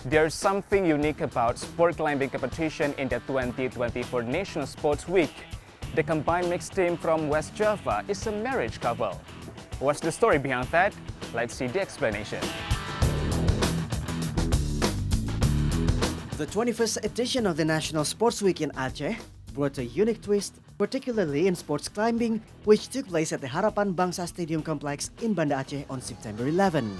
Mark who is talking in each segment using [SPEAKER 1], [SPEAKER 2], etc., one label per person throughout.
[SPEAKER 1] There's something unique about sport climbing competition in the 2024 National Sports Week. The combined mixed team from West Java is a marriage couple. What's the story behind that? Let's see the explanation.
[SPEAKER 2] The 21st edition of the National Sports Week in Aceh brought a unique twist, particularly in sports climbing, which took place at the Harapan Bangsa Stadium Complex in Banda Aceh on September 11.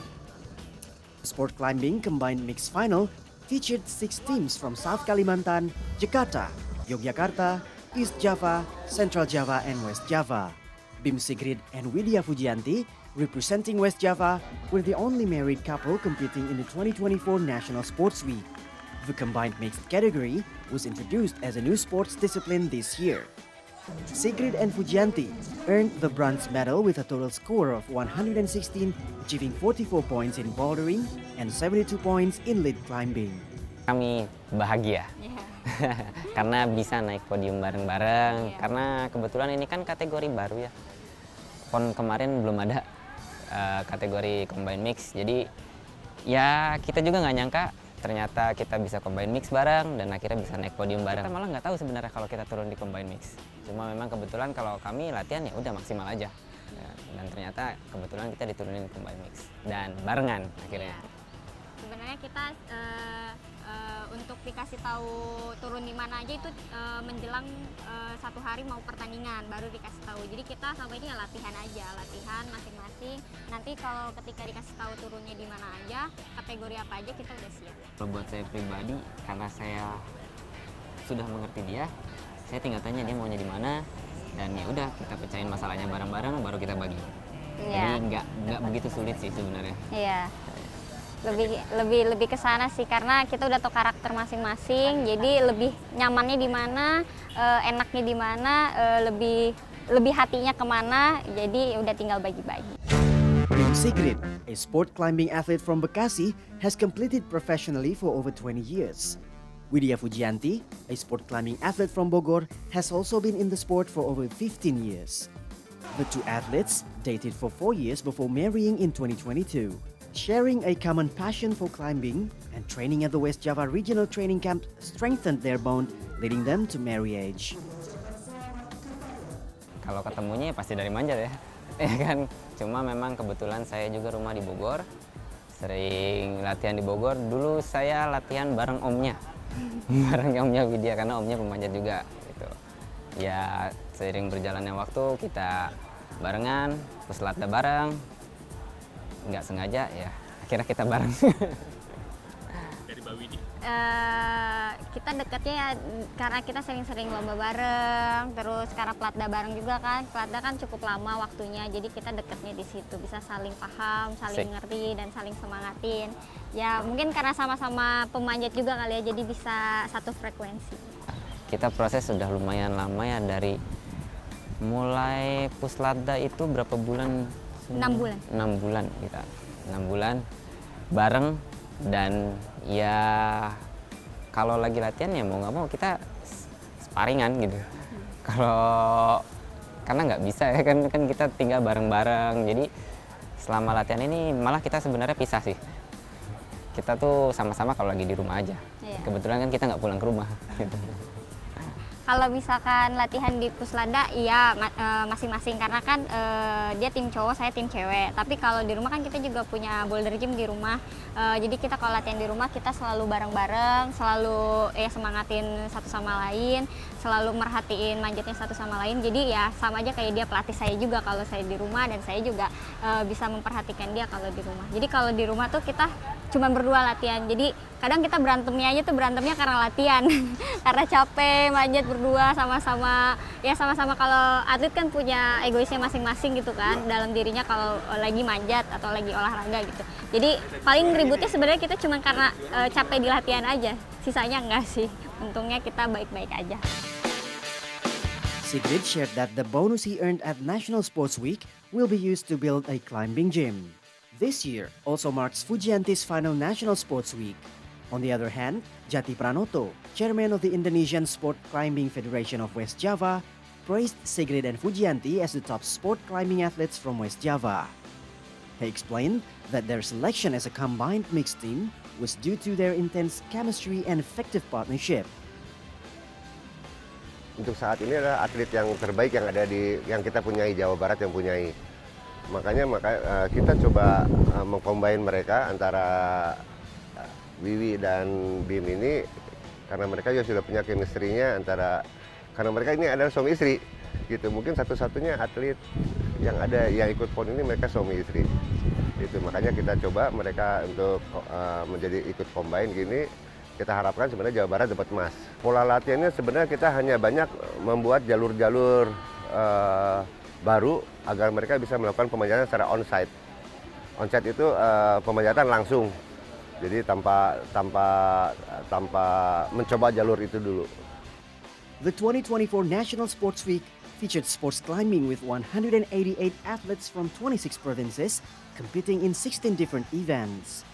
[SPEAKER 2] The sport climbing combined mixed final featured 6 teams from South Kalimantan, Jakarta, Yogyakarta, East Java, Central Java, and West Java. Bim Sigrid and Widya Fujianti, representing West Java, were the only married couple competing in the 2024 National Sports Week. The combined mixed category was introduced as a new sports discipline this year. Sigrid and Fujianti earned the bronze medal with a total score of 116, achieving 44 points in bouldering and 72 points in lead climbing.
[SPEAKER 3] Kami bahagia karena bisa naik podium bareng-bareng, karena kebetulan ini kan kategori baru ya. Pon kemarin belum ada kategori combine mix, jadi ya kita juga nggak nyangka ternyata kita bisa combine mix bareng dan akhirnya bisa naik podium bareng. Kita malah nggak tahu sebenarnya kalau kita turun di combine mix. Cuma memang kebetulan kalau kami latihan ya udah maksimal aja. Ya, dan ternyata kebetulan kita diturunin combine mix dan barengan akhirnya.
[SPEAKER 4] Sebenarnya kita untuk dikasih tahu turun di mana aja itu menjelang 1 hari mau pertandingan baru dikasih tahu. Jadi kita sampai ini ya latihan aja, latihan masing-masing. Nanti kalau ketika dikasih tahu turunnya di mana aja, kategori apa aja kita udah siap.
[SPEAKER 3] Kalau buat saya pribadi, karena saya sudah mengerti dia, saya tinggal tanya dia maunya di mana, dan ya udah kita pecahin masalahnya bareng-bareng baru kita bagi.
[SPEAKER 4] Iya.
[SPEAKER 3] Jadi nggak begitu sulit sih sebenarnya.
[SPEAKER 4] Iya. Lebih ke sana sih, karena kita udah tahu karakter masing-masing, jadi lebih nyamannya di mana, enaknya di mana, lebih hatinya kemana, jadi udah tinggal bagi-bagi.
[SPEAKER 2] Bim Sigrid, a sport climbing athlete from Bekasi, has completed professionally for over 20 years. Widya Fujianti, a sport climbing athlete from Bogor, has also been in the sport for over 15 years. The two athletes dated for 4 years before marrying in 2022. Sharing a common passion for climbing and training at the West Java Regional Training Camp strengthened their bond, leading them to marriage.
[SPEAKER 3] Kalau ketemunya ya pasti dari Manjat ya, ya kan. Cuma memang kebetulan saya juga rumah di Bogor, sering latihan di Bogor. Dulu saya latihan bareng omnya, bareng omnya Widya karena omnya pemanjat juga. Gitu. Ya seiring berjalannya waktu kita barengan, peselatda bareng. Nggak sengaja ya akhirnya kita bareng.
[SPEAKER 1] Dari Mbak Widi.
[SPEAKER 4] Kita deketnya ya karena kita sering-sering lomba bareng, terus karena pelatda bareng juga kan. Pelatda kan cukup lama waktunya, jadi kita deketnya di situ, bisa saling paham, saling ngerti dan saling semangatin. Ya mungkin karena sama-sama pemanjat juga kali ya, jadi bisa satu frekuensi.
[SPEAKER 3] Kita proses sudah lumayan lama ya, dari mulai puslatda itu berapa bulan?
[SPEAKER 4] 6 bulan.
[SPEAKER 3] 6 bulan kita. 6 bulan bareng, dan ya kalau lagi latihan ya mau nggak mau kita sparingan gitu. Kalau karena nggak bisa ya kan kita tinggal bareng-bareng. Jadi selama latihan ini malah kita sebenarnya pisah sih. Kita tuh sama-sama kalau lagi di rumah aja.
[SPEAKER 4] Iya.
[SPEAKER 3] Kebetulan kan kita nggak pulang ke rumah gitu.
[SPEAKER 4] Kalau misalkan latihan di Puslada, iya masing-masing, karena kan dia tim cowok, saya tim cewek. Tapi kalau di rumah kan kita juga punya boulder gym di rumah. Jadi kita kalau latihan di rumah kita selalu bareng-bareng, selalu semangatin satu sama lain, selalu merhatiin manjatnya satu sama lain. Jadi ya sama aja kayak dia pelatih saya juga kalau saya di rumah, dan saya juga bisa memperhatikan dia kalau di rumah. Jadi kalau di rumah tuh kita cuma berdua latihan. Jadi kadang kita berantemnya karena latihan. Karena capek manjat berdua sama-sama kalau atlet kan punya egoisnya masing-masing gitu kan dalam dirinya kalau lagi manjat atau lagi olahraga gitu. Jadi paling ributnya sebenarnya kita cuma karena capek di latihan aja. Sisanya enggak sih. Untungnya kita baik-baik aja.
[SPEAKER 2] Sigrid shared that the bonus he earned at National Sports Week will be used to build a climbing gym. This year also marks Fujianti's final National Sports Week. On the other hand, Jati Pranoto, chairman of the Indonesian Sport Climbing Federation of West Java, praised Sigrid and Fujianti as the top sport climbing athletes from West Java. He explained that their selection as a combined mixed team was due to their intense chemistry and effective partnership.
[SPEAKER 5] Untuk saat ini adalah atlet yang terbaik yang kita punyai, Jawa Barat yang punyai. Makanya kita coba mengcombine mereka antara Wiwi dan Bim ini karena mereka juga sudah punya chemistry-nya karena mereka ini adalah suami istri gitu. Mungkin satu-satunya atlet yang ada yang ikut PON ini mereka suami istri. Itu makanya kita coba mereka untuk menjadi ikut combine gini. Kita harapkan sebenarnya Jawa Barat dapat emas. Pola latihannya sebenarnya kita hanya banyak membuat jalur-jalur baru agar mereka bisa melakukan pemanjatan secara onsite. Onsite itu pemanjatan langsung. Jadi tanpa mencoba jalur itu dulu.
[SPEAKER 2] The 2024 National Sports Week featured sports climbing with 188 athletes from 26 provinces competing in 16 different events.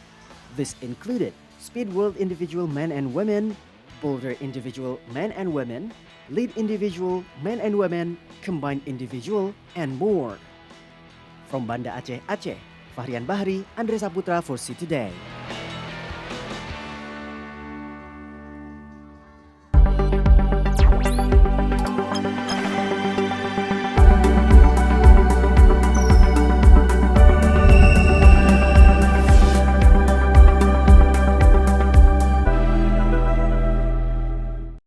[SPEAKER 2] This included Speed World Individual Men and Women, Boulder Individual Men and Women, Lead Individual Men and Women, Combined Individual, and more. From Banda Aceh, Aceh, Fahrian Bahri, Andre Saputra for C Today.